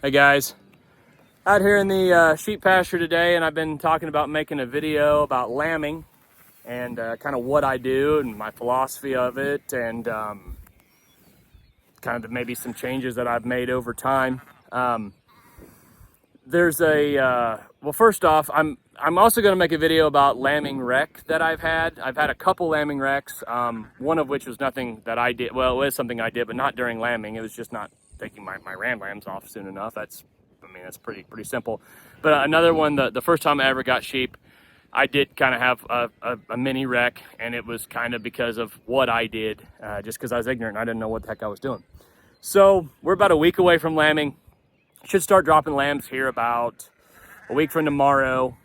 Hey guys, out here in the sheep pasture today, and I've been talking about making a video about lambing and kind of what I do and my philosophy of it, and kind of maybe some changes that I've made over time. There's a well, first off, I'm also going to make a video about lambing wreck that I've had. I've had a couple lambing wrecks, one of which was nothing that I did. Well, it was something I did, but not during lambing. It was just not taking my ram lambs off soon enough. That's pretty simple. But another one, the first time I ever got sheep, I did kind of have a mini wreck, and it was kind of because of what I did, just because I was ignorant and I didn't know what the heck I was doing. So we're about a week away from lambing. Should start dropping lambs here about a week from tomorrow.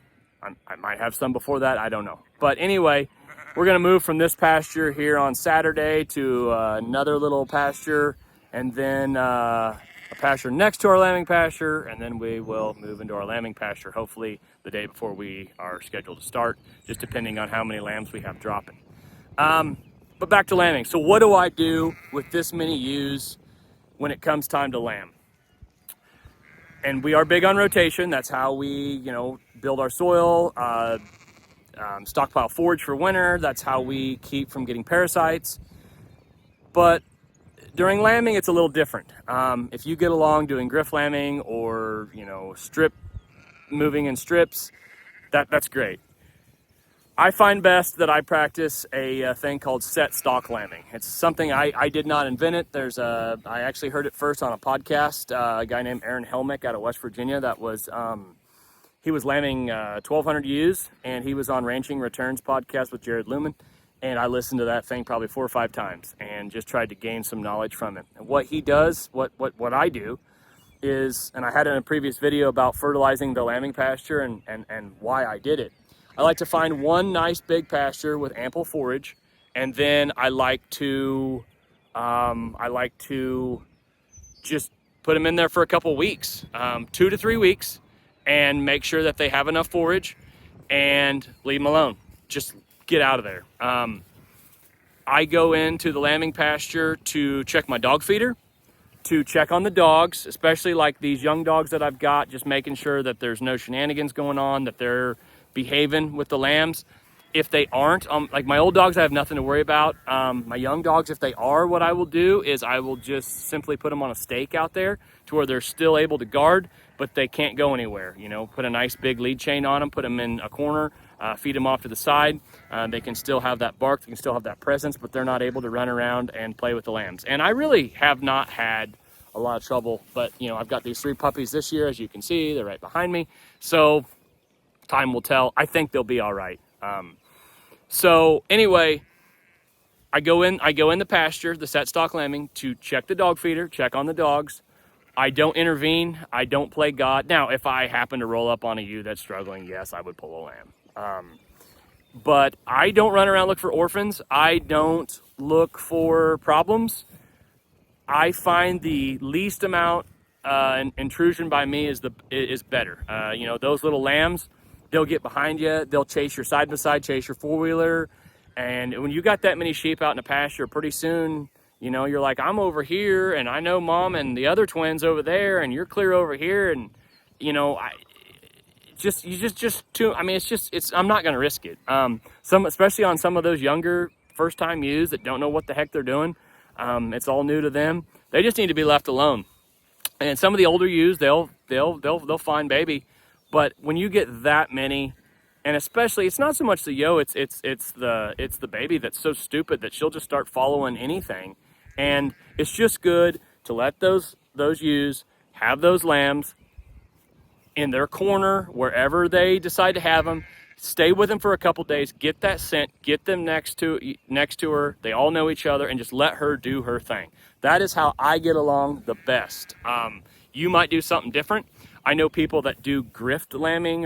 I might have some before that, I don't know. But anyway, we're gonna move from this pasture here on Saturday to another little pasture, and then a pasture next to our lambing pasture, and then we will move into our lambing pasture, hopefully the day before we are scheduled to start, just depending on how many lambs we have dropping. But back to lambing. So what do I do with this many ewes when it comes time to lamb? And we are big on rotation. That's how we, build our soil, stockpile forage for winter. That's how we keep from getting parasites. But during lambing, it's a little different. If you get along doing griff lambing or, strip moving in strips, that's great. I find best that I practice a thing called set stock lambing. It's something I did not invent it. I actually heard it first on a podcast. A guy named Aaron Helmick out of West Virginia. He was lambing 1,200 ewes, and he was on Ranching Returns podcast with Jared Lumen. And I listened to that thing probably 4 or 5 times and just tried to gain some knowledge from it. And what he does, what I do is, and I had in a previous video about fertilizing the lambing pasture and why I did it. I like to find one nice big pasture with ample forage, and then I like to just put them in there for a couple weeks, 2 to 3 weeks, and make sure that they have enough forage and leave them alone. Just get out of there. I go into the lambing pasture to check my dog feeder, to check on the dogs, especially like these young dogs that I've got, just making sure that there's no shenanigans going on, that they're behaving with the lambs. If they aren't, like my old dogs, I have nothing to worry about. My young dogs, if they are, what I will do is I will just simply put them on a stake out there to where they're still able to guard, but they can't go anywhere. Put a nice big lead chain on them, put them in a corner, feed them off to the side. They can still have that bark, they can still have that presence, but they're not able to run around and play with the lambs. And I really have not had a lot of trouble, but I've got these 3 puppies this year, as you can see, they're right behind me. So time will tell. I think they'll be all right. So anyway, I go in the pasture, the set stock lambing, to check the dog feeder, check on the dogs. I don't intervene. I don't play God. Now, if I happen to roll up on a ewe that's struggling, yes, I would pull a lamb. But I don't run around look for orphans. I don't look for problems. I find the least amount intrusion by me is better. Those little lambs, they'll get behind you. They'll chase your side-by-side, chase your four-wheeler. And when you got that many sheep out in a pasture, pretty soon, you're like, I'm over here, and I know Mom and the other twins over there, and you're clear over here. And, I'm not going to risk it. Especially on some of those younger first-time ewes that don't know what the heck they're doing. It's all new to them. They just need to be left alone. And some of the older ewes, they'll find baby. But when you get that many, and especially, it's not so much the yo, it's the baby that's so stupid that she'll just start following anything. And it's just good to let those ewes have those lambs in their corner, wherever they decide to have them. Stay with them for a couple days, get that scent, get them next to her. They all know each other, and just let her do her thing. That is how I get along the best. You might do something different. I know people that do drift lambing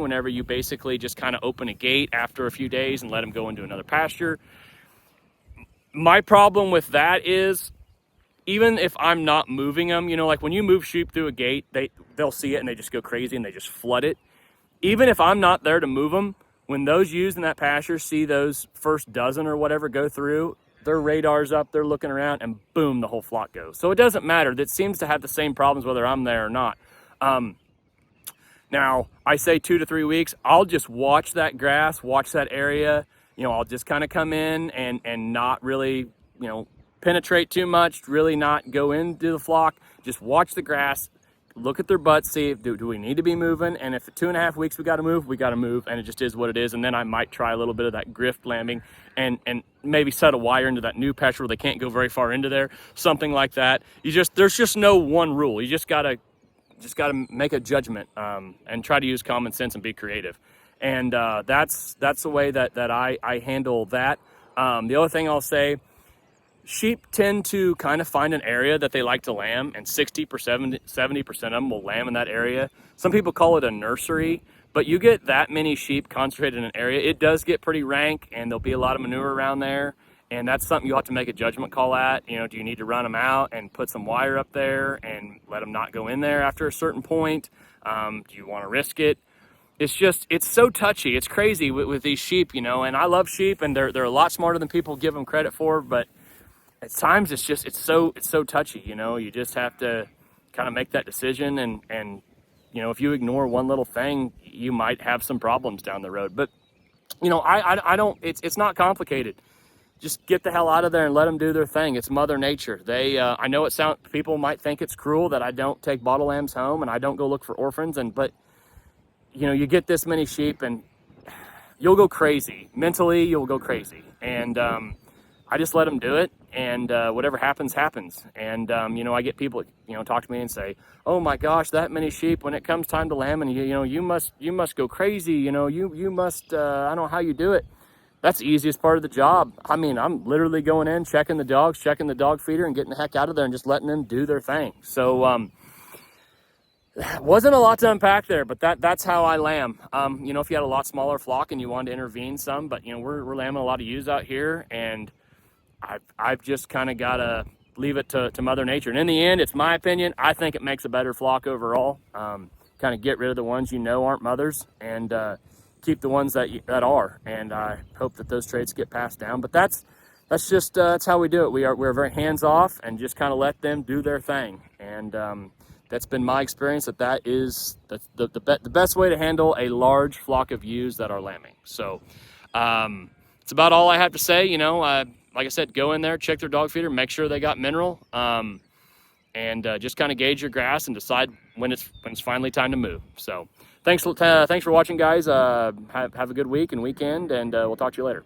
whenever you basically just kind of open a gate after a few days and let them go into another pasture. My problem with that is, even if I'm not moving them, like when you move sheep through a gate, they'll see it and they just go crazy and they just flood it. Even if I'm not there to move them, when those ewes in that pasture see those first dozen or whatever go through, their radar's up, they're looking around, and boom, the whole flock goes. So it doesn't matter. That seems to have the same problems whether I'm there or not. Now, I say 2 to 3 weeks. I'll just watch that grass, watch that area. You know, I'll just kind of come in and not really, you know, penetrate too much, really not go into the flock. Just watch the grass, look at their butts, see if do we need to be moving. And if 2.5 weeks we got to move, we got to move. And it just is what it is. And then I might try a little bit of that grift lambing and maybe set a wire into that new pasture where they can't go very far into there, something like that. There's just no one rule. You just gotta make a judgment and try to use common sense and be creative. And that's the way that I handle that. The other thing I'll say, sheep tend to kind of find an area that they like to lamb, and 60% 70% of them will lamb in that area. Some people call it a nursery, but you get that many sheep concentrated in an area, it does get pretty rank, and there'll be a lot of manure around there. And that's something you'll have to make a judgment call at. You know, do you need to run them out and put some wire up there and let them not go in there after a certain point? Do you want to risk it? It's so touchy. It's crazy with these sheep, you know, and I love sheep, and they're a lot smarter than people give them credit for, but at times it's so touchy, you know. You just have to kind of make that decision, and you know, if you ignore one little thing, you might have some problems down the road. But you know, I don't, it's not complicated. Just get the hell out of there and let them do their thing. It's Mother Nature. I know people might think it's cruel that I don't take bottle lambs home and I don't go look for orphans, but you know, you get this many sheep and you'll go crazy. Mentally, you'll go crazy. And I just let them do it, and whatever happens, happens. And you know, I get people, you know, talk to me and say, "Oh my gosh, that many sheep! When it comes time to lamb, and you know, you must go crazy. You know, you must. I don't know how you do it." That's the easiest part of the job. I mean, I'm literally going in, checking the dogs, checking the dog feeder, and getting the heck out of there and just letting them do their thing. So wasn't a lot to unpack there, but that's how I lamb. You know, if you had a lot smaller flock and you wanted to intervene some, but you know, we're lambing a lot of ewes out here, and I've just kind of got to leave it to Mother Nature. And in the end, it's my opinion, I think it makes a better flock overall. Kind of get rid of the ones you know aren't mothers, and keep the ones that are. And I hope that those traits get passed down. But that's just that's how we do it. We're very hands off and just kind of let them do their thing. And that's been my experience. That's the best way to handle a large flock of ewes that are lambing. So it's about all I have to say. You know, like I said, go in there, check their dog feeder, make sure they got mineral, and just kind of gauge your grass and decide when it's finally time to move. So thanks for watching, guys. Have a good week and weekend, and we'll talk to you later.